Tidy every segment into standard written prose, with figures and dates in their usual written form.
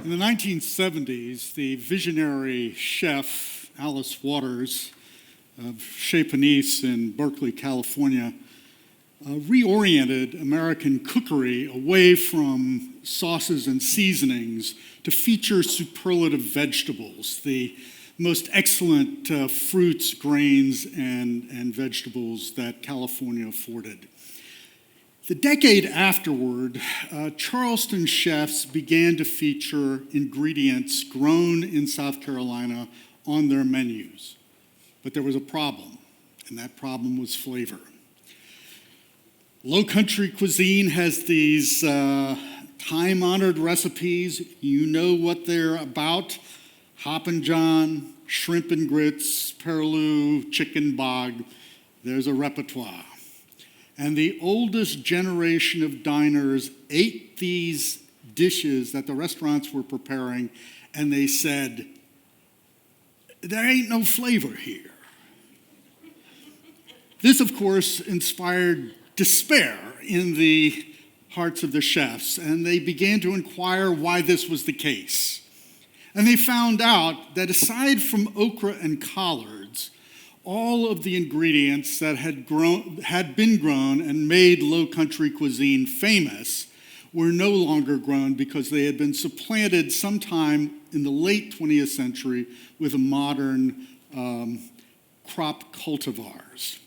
In the 1970s, the visionary chef Alice Waters of Chez Panisse in Berkeley, California, reoriented American cookery away from sauces and seasonings to feature superlative vegetables, the most excellent fruits, grains, and vegetables that California afforded. The decade afterward, Charleston chefs began to feature ingredients grown in South Carolina on their menus. But there was a problem, and that problem was flavor. Low country cuisine has these time-honored recipes. You know what they're about. Hoppin' John, shrimp and grits, perlou, chicken bog. There's a repertoire. And the oldest generation of diners ate these dishes that the restaurants were preparing, and they said, there ain't no flavor here. This, of course, inspired despair in the hearts of the chefs, and they began to inquire why this was the case. And they found out that aside from okra and collards, all of the ingredients that had been grown and made low country cuisine famous were no longer grown because they had been supplanted sometime in the late 20th century with modern crop cultivars.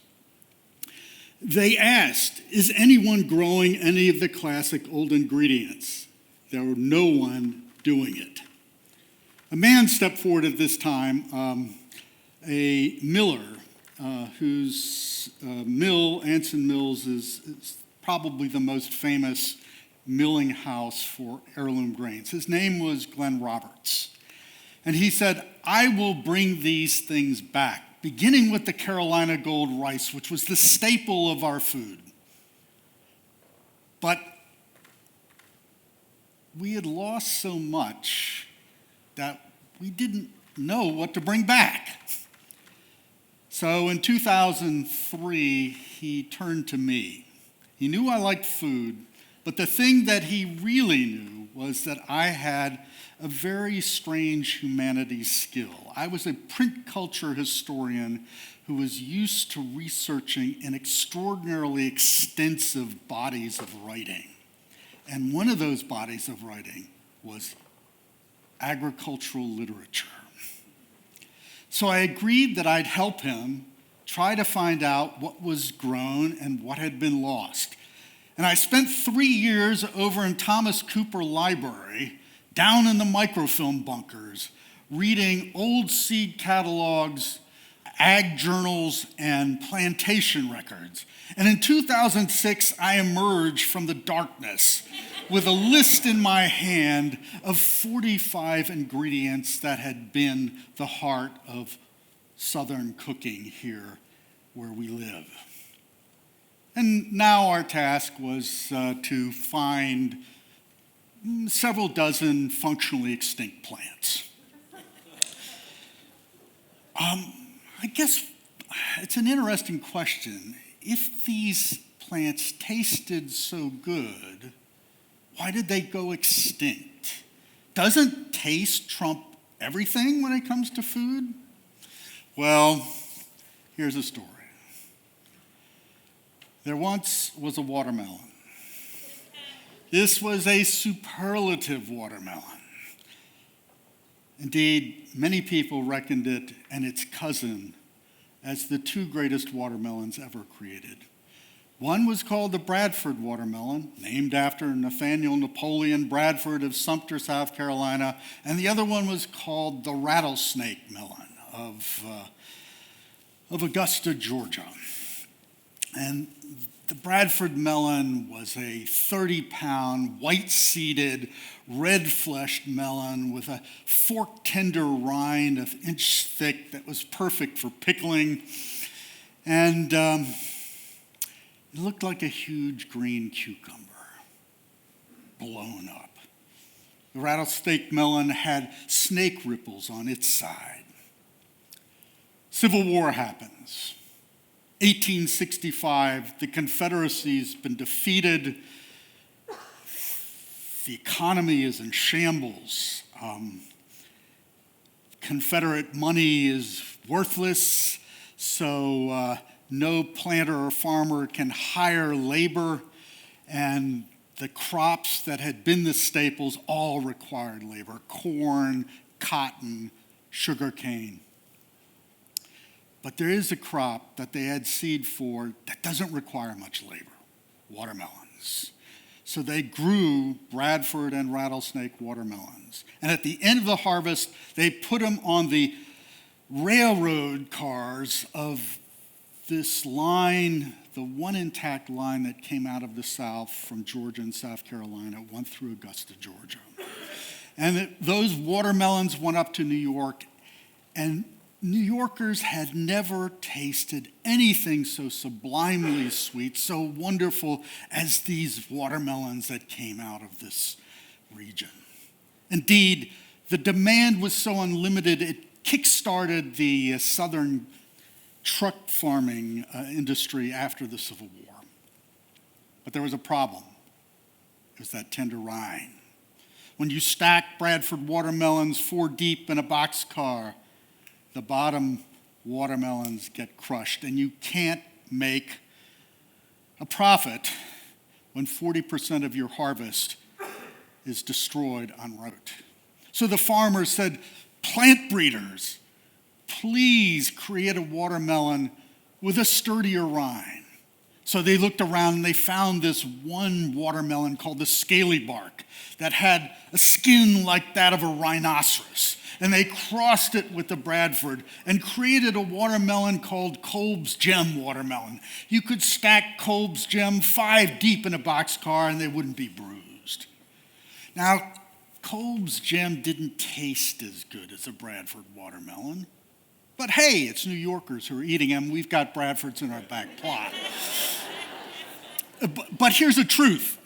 They asked, is anyone growing any of the classic old ingredients? There was no one doing it. A man stepped forward at this time, a miller whose mill, Anson Mills, is probably the most famous milling house for heirloom grains. His name was Glenn Roberts. And he said, I will bring these things back, beginning with the Carolina gold rice, which was the staple of our food. But we had lost so much that we didn't know what to bring back. So in 2003, he turned to me. He knew I liked food, but the thing that he really knew was that I had a very strange humanities skill. I was a print culture historian who was used to researching in extraordinarily extensive bodies of writing. And one of those bodies of writing was agricultural literature. So I agreed that I'd help him try to find out what was grown and what had been lost. And I spent 3 years over in Thomas Cooper Library, down in the microfilm bunkers, reading old seed catalogs, ag journals, and plantation records. And in 2006, I emerged from the darkness with a list in my hand of 45 ingredients that had been the heart of Southern cooking here where we live. And now our task was to find several dozen functionally extinct plants. I guess it's an interesting question. If these plants tasted so good, why did they go extinct? Doesn't taste trump everything when it comes to food? Well, here's a story. There once was a watermelon. This was a superlative watermelon. Indeed, many people reckoned it and its cousin as the two greatest watermelons ever created. One was called the Bradford watermelon, named after Nathaniel Napoleon Bradford of Sumter, South Carolina, and the other one was called the rattlesnake melon of Augusta, Georgia. And the Bradford melon was a 30-pound, white-seeded, red-fleshed melon with a fork-tender rind of inch thick that was perfect for pickling. And it looked like a huge green cucumber, blown up. The rattlesnake melon had snake ripples on its side. Civil War happens. 1865, the Confederacy's been defeated. The economy is in shambles. Confederate money is worthless, so no planter or farmer can hire labor, and the crops that had been the staples all required labor: corn, cotton, sugarcane. But there is a crop that they had seed for that doesn't require much labor: watermelons. So they grew Bradford and rattlesnake watermelons. And at the end of the harvest, they put them on the railroad cars of this line, the one intact line that came out of the South from Georgia and South Carolina, went through Augusta, Georgia. And those watermelons went up to New York, and New Yorkers had never tasted anything so sublimely sweet, so wonderful as these watermelons that came out of this region. Indeed, the demand was so unlimited, it kick-started the southern truck farming industry after the Civil War. But there was a problem. It was that tender rind. When you stack Bradford watermelons 4 deep in a boxcar, the bottom watermelons get crushed, and you can't make a profit when 40% of your harvest is destroyed en route. So the farmers said, "Plant breeders, please create a watermelon with a sturdier rind." So they looked around and they found this one watermelon called the scaly bark that had a skin like that of a rhinoceros. And they crossed it with the Bradford and created a watermelon called Kolb's Gem watermelon. You could stack Kolb's Gem 5 deep in a boxcar and they wouldn't be bruised. Now, Kolb's Gem didn't taste as good as a Bradford watermelon. But hey, it's New Yorkers who are eating them. We've got Bradfords in our back plot. But here's the truth.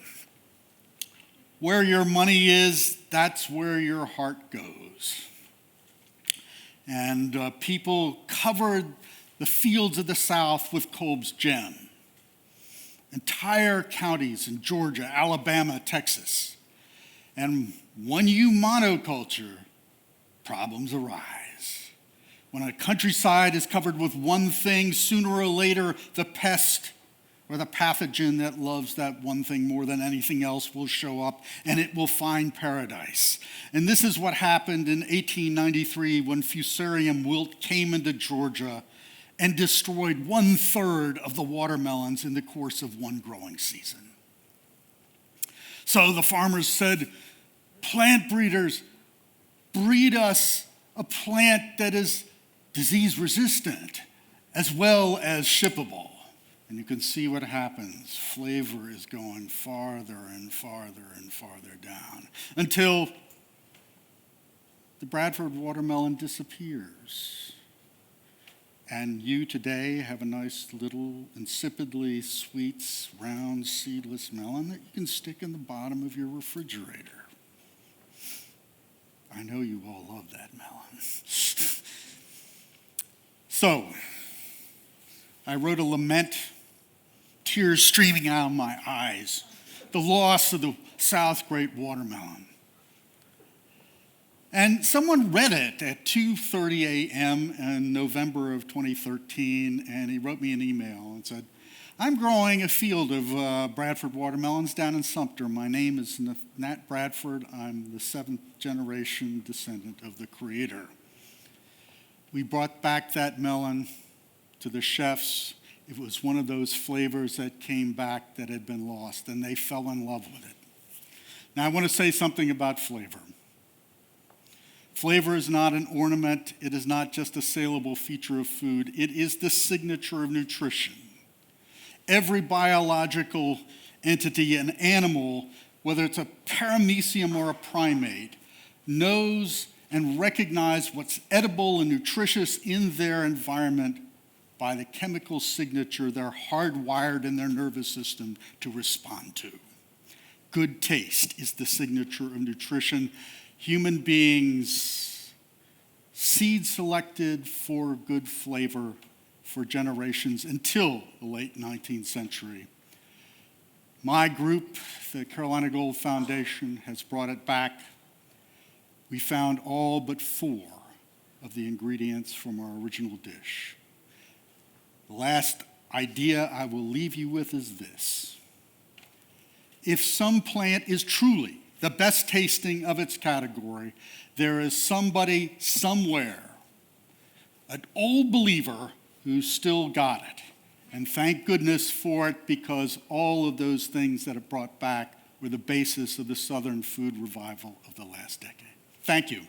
Where your money is, that's where your heart goes. And people covered the fields of the South with Kolb's Gem. Entire counties in Georgia, Alabama, Texas. And when you monoculture, problems arise. When a countryside is covered with one thing, sooner or later the pest or the pathogen that loves that one thing more than anything else will show up, and it will find paradise. And this is what happened in 1893 when Fusarium wilt came into Georgia and destroyed 1/3 of the watermelons in the course of one growing season. So the farmers said, "Plant breeders, breed us a plant that is disease resistant as well as shippable." And you can see what happens. Flavor is going farther and farther and farther down until the Bradford watermelon disappears. And you today have a nice little insipidly sweet, round, seedless melon that you can stick in the bottom of your refrigerator. I know you all love that melon. So, I wrote a lament, tears streaming out of my eyes, the loss of the South Great watermelon. And someone read it at 2:30 a.m. in November of 2013, and he wrote me an email and said, "I'm growing a field of Bradford watermelons down in Sumter. My name is Nat Bradford. I'm the 7th generation descendant of the creator." We brought back that melon to the chefs. It was one of those flavors that came back that had been lost, and they fell in love with it. Now, I want to say something about flavor. Flavor is not an ornament. It is not just a saleable feature of food. It is the signature of nutrition. Every biological entity, an animal, whether it's a paramecium or a primate, knows and recognizes what's edible and nutritious in their environment by the chemical signature they're hardwired in their nervous system to respond to. Good taste is the signature of nutrition. Human beings seed selected for good flavor for generations until the late 19th century. My group, the Carolina Gold Foundation, has brought it back. we found all but 4 of the ingredients from our original dish. The last idea I will leave you with is this. If some plant is truly the best tasting of its category, there is somebody somewhere, an old believer who's still got it. And thank goodness for it, because all of those things that it brought back were the basis of the Southern food revival of the last decade. Thank you.